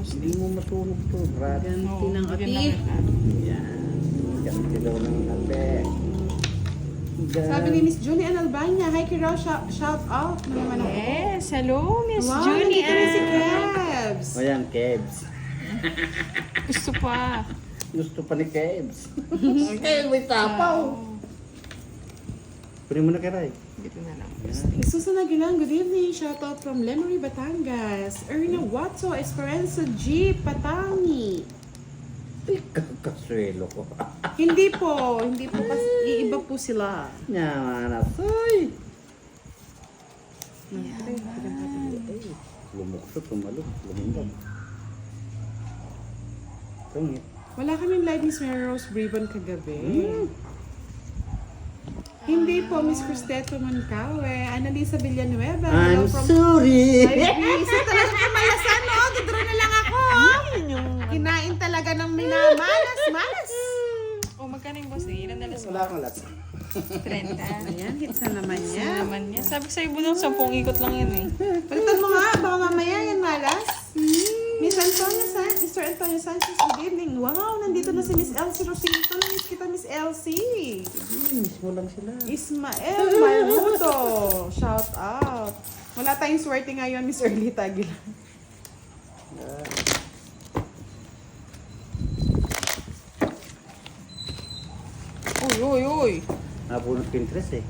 Hindi mo matulog to, brad. Ganti ng ati. Yan. Ganti daw ng ate. Sabi ni Miss Julie Ann Albania, hi Kiraw, shout out mo naman ako. Yes, hello, Miss Wow, Julie. nandito na si Kebs. O yan, Kebs. Gusto pa. Gusto pa ni Kebs. Okay, may tapaw. Kunin mo na kay Ray. Dito na lang. Susan Aguilan, good evening. Shout out from Lemery, Batangas. Erna Watso, Esperanza G, Patangi. Kakaswelo ko. Hindi po kasi iiba po sila. Yaman na. Ay! Lumukso, tumalok, lumindad. Tungit. Wala kaming live Miss Mary Rose Bribon kagabi. Hindi po, Miss Cristeto Moncawe. Annalisa Villanueva. I'm Hello from... sorry! Ay, isa talaga kamalasan, no? Dudro na lang ako. Kinain talaga ng minamalas. Malas. Oh, magkano yung boss? Ilan na lang? Wala akong lasa. 30. Ayan, hits na naman Yan yan. naman yan. Sabi ko sa'yo, budong 10 ikot lang yan eh. Palitan mo nga, baka mamaya yan malas. Miss Antonio Mr. Antonio Sanchez, good evening. Wow, nandito na si Miss Elsie Rosito. Namiss kita, Miss Elsie. Mismo lang sila. Ismael Maruto. Shout out. Wala tayong swerte ngayon, Miss Erlita Aguilar. Uy. Nabunot Pinterest eh.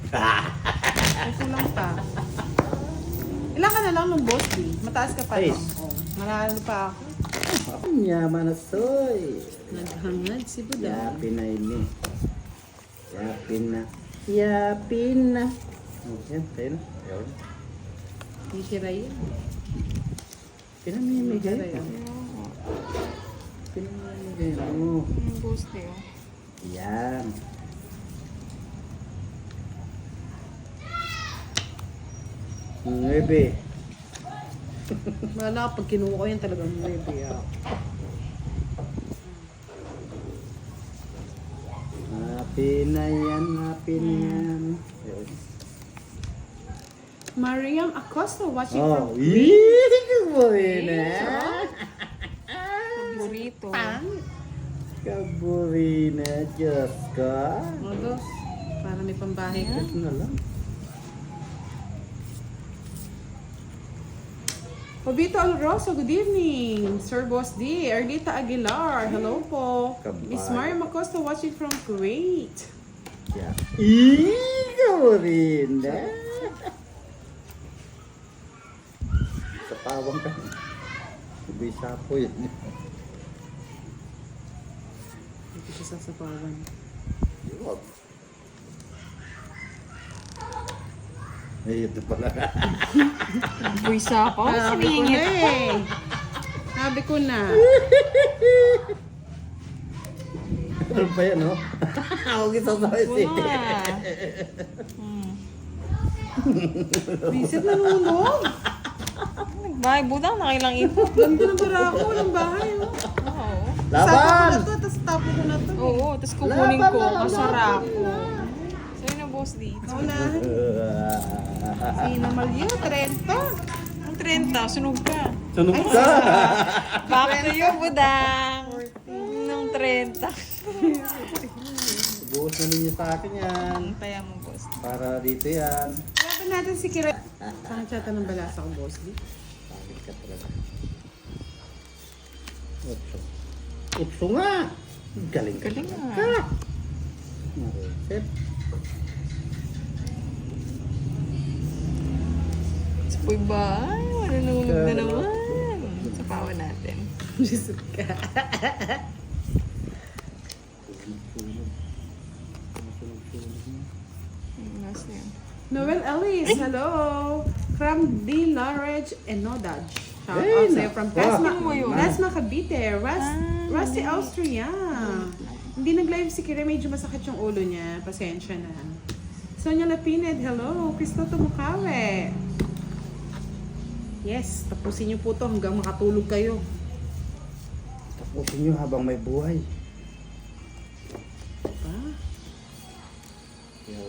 Ay, kulang pa. Ilan ka na lang nung boss, eh? Mataas ka pa, no? Yes. Oh, manalo pa ako. Yaman na soy. Naghangad si Buda. Yapin na ini. Yapin na. Yapin na. Oh, yan, tayo na. Ayun. Hindi sira yun. Pinamimigay. Sira yun. Pinamimigay mo. Yung boss niyo. Yan. Nuebe. Wala, pag kinuha ko yan talagang maybe. Happy na yan, happy na yan. Ayun. Mariam Acosta watching Oh, from Kaburina. Burrito. Pang. Kaburina, Diyos ka. Dos. Para may pambahay ka. Ito na lang. Obito Alroso, good evening. Sir Boss D. Erlita Aguilar, hello po. Kabay. Miss Mariam Acosta watching from Kuwait. Yeah. Kaburina. Sa pawang ka. Ibig sapo yun. Dito siya sa sapawan. Yuwag. Ay, ito pala. Buwisa pa. Sabi ko na eh. Sabi ko na. Ano pa yan, no? Huwag ito sa Puno na. Visit na nulog. Nagbahay, budang nakailang ito. Ganito na bara ako ng bahay. Oh. Oo. Sabi ko na Laban! to, tapos tapo ko na to. Oo, tapos kukunin ko. Masarap. Sa'yo na boss dito. Naunahan. Sino Malyo? 30. Ang 30, sunog ka. Sunog ka! Back to you, budang. Nung 30. Buhos na ninyo sa akin yan. Antaya mo, boss. Para dito yan. Laban natin si Kira. Saan chata ng balasa ko, boss? Bakit ka talaga? Utso. Utso nga! Galing ka. Galing nga. Ka! Mariset. Uy ba? Ay, manunungog na naman. Sa pawa natin. Bisip ka. Last na yun. Noel Ellis, hello. From D. Large and Nodaj. Shout Hey, out sa'yo from Tasma. Sino mo yun? Tasma Cavite. Rusty Austria. Hindi nag-live si Kira. Medyo masakit yung ulo niya. Pasensya na. Sonia Lapined, hello. Cristoto Mukawe. Yes, tapusin niyo po to hanggang makatulog kayo. Tapusin nyo habang may buhay. Ah, Kaya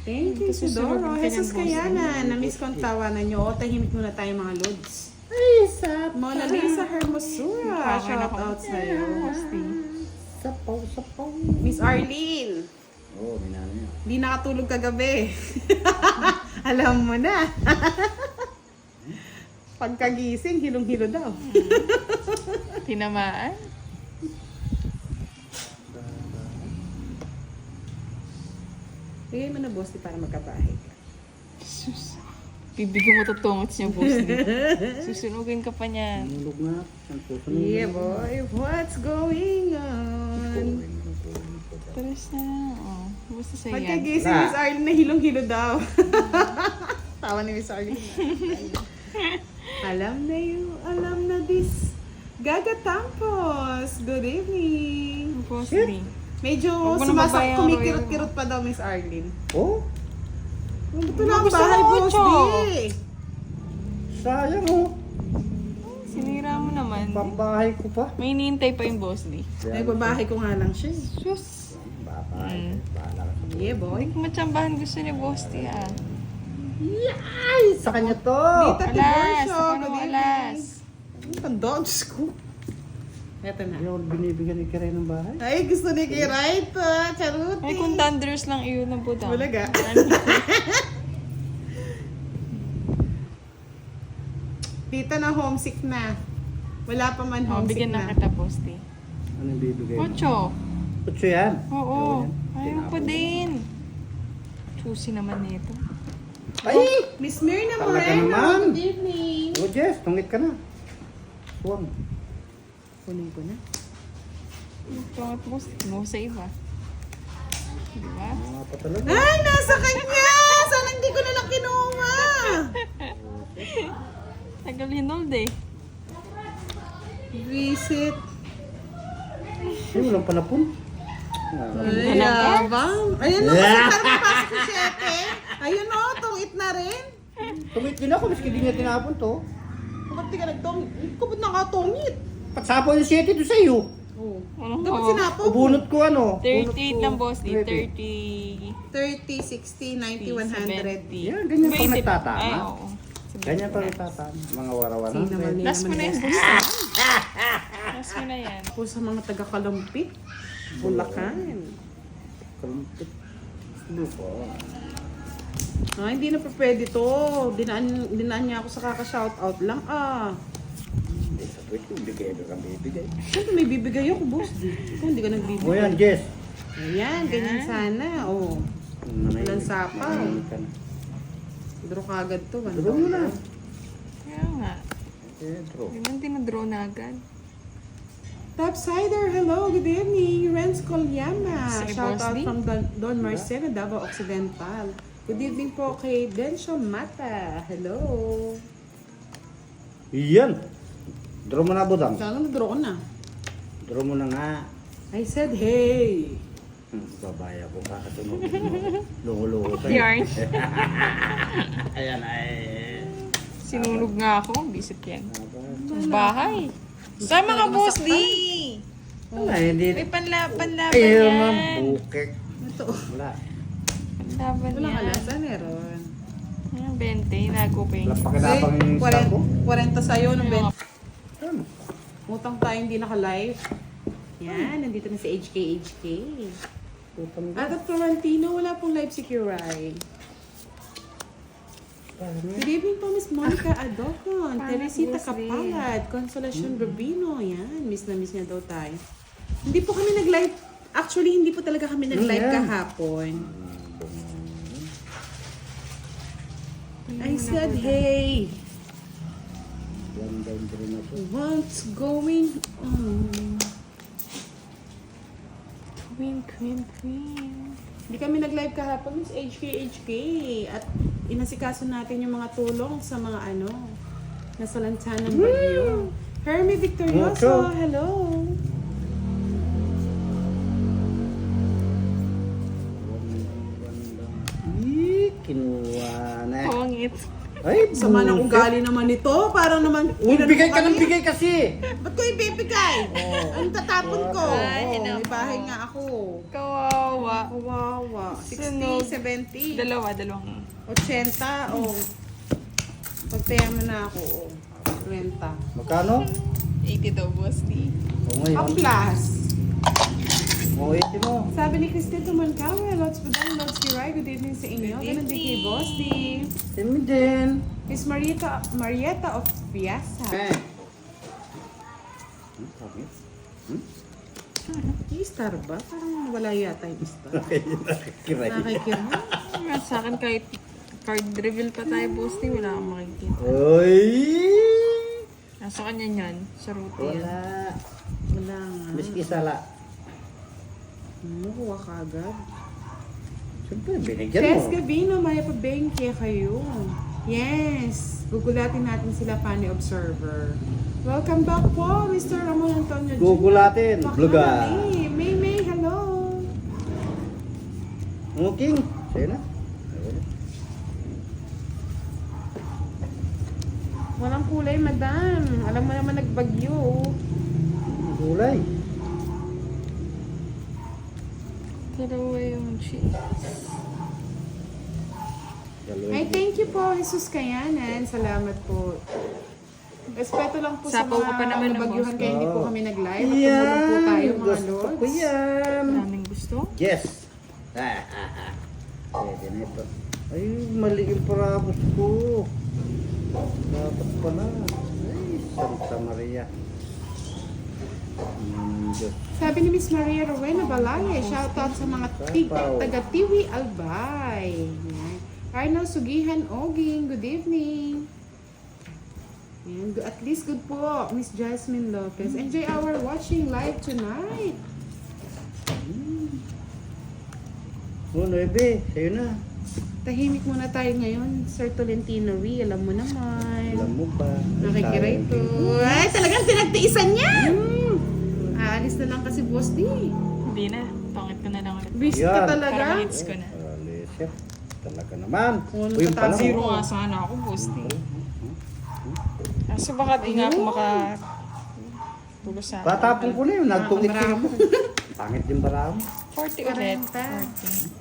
thank you, Sidoro. Jesus Kayana. Na-miss ko ang tawanan niyo. O, tahimik muna tayo mga lods. Ay, Lisa. Mona Lisa Hermosura. Shout out sa'yo. Sapaw. Miss Arlene. Oo, minano niya. Di nakatulog kagabi. Alam mo na. Pagkagising, hilong-hilo daw. Tinamaan. Bigay mo na, boss, para magkabahay ka. Sus. Bibigyan mo tutungot niya, boss. Susunugin ka pa niyan. Nulog nga. Ang susunod. Yeah, boy. What's going on? Taras na. Oh, basta sa'yo yan. Pagkagising, Miss Arlene na hilong-hilo daw. Tawa ni Miss Arlene. Alam na this. Gaga Tampos. Good evening. Boss D. Medyo Huwag mo na babayaran, kumikirot-kirot pa daw, Miss Arlene. Oh, Ito lang Gusto bahay, mo, boss Ocho. D. sayang oh. Sinira mo naman. Pambahay ko pa. May hinihintay pa yung boss D. Ay, babahay ko nga lang siya. Sus. Babahay. Bahala ka. Yeah, boy. Hindi ko matsambahan gusto ni boss D ah. Ay, sa kanya to. Dita Alas. Tibersio, Ano good alas? evening. Ang tanda, Diyos ko. Eto na. Yung binibigyan ni Kiray ng bahay. Ay, gusto ni Kiray ito. Charuti. Ay, kung thunders lang iyon ng puta. Bulaga. Tita na homesick na. Wala pa man Oh, homesick bigyan na. na kita, boss D. Anong bibigay mo? Ocho. Otso yan. Oo. Ayaw Ayaw yan. pa din. Choosy naman nito. Ay! Miss Myrna Talaga Moreno, naman. good evening. Oh, Jess, tungit ka na. Huwag. Kunin ko na. Tungat boss D. Mo sa iba. Diba? Mga pa talaga. Ay, nasa kanya! Sana hindi ko na lang kinuha. Tagal hinold eh. Visit. Ay, walang panapon. Ay, yabang. Ayan o, kasi parang napasok ko 7. Ayun o, tungit na rin. Tungit din ako, maski di niya tinapon to. Ba't di ka nagtungit? Kapag nakatungit. Pagsapon yung 7 to sa iyo. Oo. Ano Dapat mo? sinapon. Ubunot ko ano? 38 lang boss D. 30. 30. 30, 60, 90, 100. Yan, ganyan pag 20. nagtatama. Ay, oo. Ganyan pag nagtatama. Mga warawan. Sino naman yun? Last mo na yan, boss D. Last mo na yan. Ako sa mga taga-Kalumpit. Bulacan. Kalumpit. Lupa. Ah, hindi na pa pwede to. Dinaan niya ako sa kaka-shoutout lang. Ah. Hindi sa pwede, bigay ka kang bibigay. Siyempre may bibigay ako, boss. Ikaw hindi ka O nagbibigay. yan, Jess. Ayan, ganyan sana. Oh. Walang sapaw. Draw ka agad to. Ano? Draw mo na. Kaya nga. Eh, bro. Hindi man dinadraw na agad. Topsider, hello, good evening. Renz Colyama. Say, Shout Boss out D. from Don Marcelo, Davao Occidental. Good evening po kay Dencio Mata. Hello. Yan. Draw mo na, Budang. Sana na-draw ko na. Draw mo na nga. I said, hey. Babaya ko kakasunod mo. Lungo-lungo ka. Yarn. Ayan ay. Sinunog nga ako. Bisit yan. Bahay. Sama ka, boss D. Wala, hindi. May panlaban Ayun naman, yan. bukek. Ito. Wala. Panlaban Wala ka yan. lang. Saan meron? 20. Nago pa Wala yun. pa kinabang yung isa ko. 40 sa'yo ng Ano? 20. Ano? Utang tayo hindi naka-live. Yan, nandito na si HK. Putang At Florentino, wala pong live si Kiray. Good evening po, Miss Monica Adocon, Teresita Boss D. Kapalad, Consolacion Rubino. Yan, miss na miss niya daw tayo. Hindi po kami nag-live. Actually, hindi po talaga kami nag-live yan. kahapon. I said, hey, Ganda yung draw na to. what's going on? Queen. Hindi kami nag-live kahapon, Miss HK. At inasikaso natin yung mga tulong sa mga nasa lansanang bagyo. Hermie Victorioso, Ocho. hello. Kinuha na. Pangit. Ay, Sama ng bullshit. ugali naman nito. Parang naman, Uy, inano bigay ka kami. ng bigay kasi. Ba't ko ibibigay? Ang tatapon ko. Ay, Oh, may naku. bahay nga ako. Kawawa. Kawawa. 60, Sunog. 70, Dalawang. 80. Oh. Pagtayan mo na ako. Oh. renta. Magkano? 80 daw, boss D. Oo A ngayon. plus. Oo, 80 mo. Sabi ni Christine Tumancawe, Lods Budang, Lods Kiray, good evening sa inyo. Good Ganun din kay evening. Boss D. Simi din. Miss Marieta of Piazza. Eh. Sabi? Yung star ba? Parang wala yata yung star. Kiray. Nakikira. Sa akin kahit card reveal pa tayo, boss D, wala akong makikita. Oy! Nasa kanya yan, sa route yan. Wala. Wala nga. Miski sala. Kuha ka agad. Siyempre, binigyan Chess mo. Gabino, maya pa bengke kayo. Yes! Gugulatin natin sila Funny Observer. Welcome back po, Mr. Ramon Antonio Jr. Gugulatin. Bluga. May May, hello! Muking. Sa'yo na. Walang kulay, madam. Alam mo naman nagbagyo. Gulay. Dalawa yung cheese. Ay, thank you po, Jesus Kayanan. Salamat po. Respeto lang po Sapaw sa ka pa mga naman ng nabagyuhan boss. kaya hindi po Oo. kami nag-live. At tumulong po tayo, mga Gusto ko lords. yan. Daming gusto. Yes. Pwede na ito. Ay, mali yung parabos ko. Dapat pala. Ay, Santa Maria. Diyos. Sabi ni Miss Maria Rowena Balaya, shoutout sa mga taga-Tiwi Albay. Yan. Arno Sugihan Oging, good evening. Yan. At least good po, Miss Jasmine Lopez. Enjoy our watching live tonight. Oh, 9. Sa'yo na. Tahimik muna tayo ngayon, Sir Tolentino Ree. Alam mo naman. Alam mo ba? Nakikiray to. Ay, talagang pinagtiisan niya! Aalis na lang kasi boss di. Hindi na. Pangit ko na lang ulit. Busy Yan. ka Para talaga. ma-hits ko na. Alicia. Talaga naman. Ano Uy, yung ka, pala mo. Zero nga sana ako, boss D. Kaso baka di nga ako tulo sa akin. Patapon ko na yun. Nagtungit Bravo. ko. Pangit yung barang. 40 ulit. 40. 40.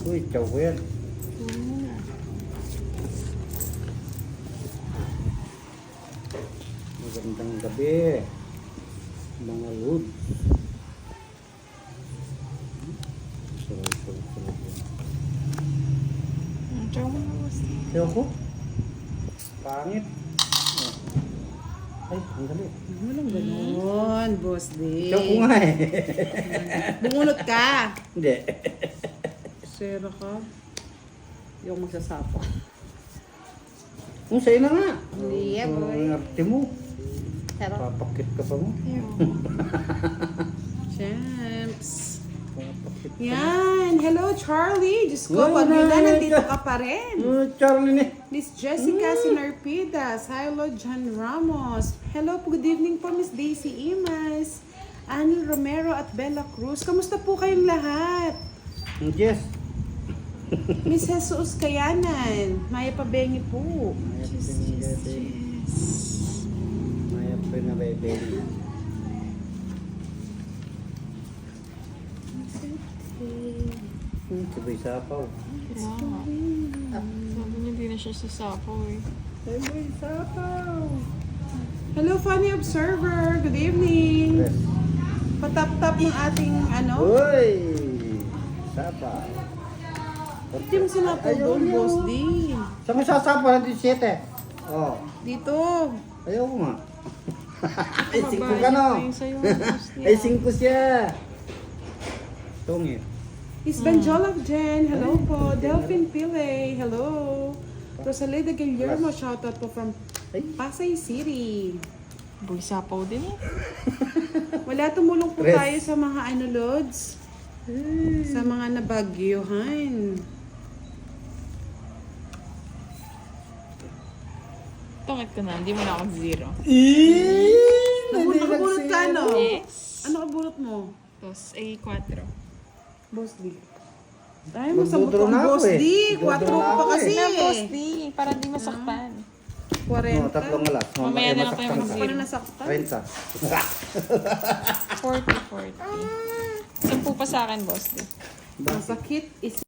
Uy, chow ko yan. Magandang gabi. Mga load. Sarap yan. Chow mo na, boss D. Sayo ko? Pangit. Ay, ang dali. Walang ganon, boss di. Sayo ko nga eh. Bumunot ka. Hindi. Sera ka. Yung magsasapo. Kung sa'yo na nga. Yeah, boy. Ang arte mo. Pero, Papakit ka pa mo. champs. Papakit ka. Yan. Hello, Charlie. Diyos ko, Uy, pag yun na, nanay nandito ka. ka pa rin. Charlie ni. Miss Jessica Sinarpidas. Hello, John Ramos. Hello, good evening po, Miss Daisy Imas. Annie Romero at Bella Cruz. Kamusta po kayong lahat? Yes. Miss Jesus Kayanan. Maya Pabengi po. Maya pa na bebe. Sabay sapaw. Sabi niya hindi na siya sasapaw eh. Sabay sapaw. Hello, Funny Observer. Good evening. Yes. Patap-tap ng ating ano. Uy! Sapaw. Hindi mo sinapaw Ayaw doon, niyo. Boss D. Saan mo sasapaw? 17. Oh. Dito. Ayaw ko nga. Ay, 5 ka Mabayad no? pa yung sa'yo, boss D. Ay, 5 siya. Tungit. Miss Benjolov Jen. Hello po. Delphine Pile. Hello. Rosaleda Guillermo. Shoutout po from Ay. Pasay City. Boy, sapaw din eh. Wala, tumulong po Tres. tayo sa mga ano, Lods. Sa mga nabagyuhan. Tungit ko na, hindi mo na ako zero. Nakabunot ka, no? Yes. Ano kabunot mo? Tapos, A4. Boss D. Ay, masabot Magdodraw ang na ako Boss eh. D. 4 Magdodraw na pa ako kasi. Na, boss D, para di masaktan. 40. tatlong alas. Mamaya na lang tayo Ako mag-zero. na nasaktan. 30. 40. 10 pa sa akin, boss. Di. Masakit is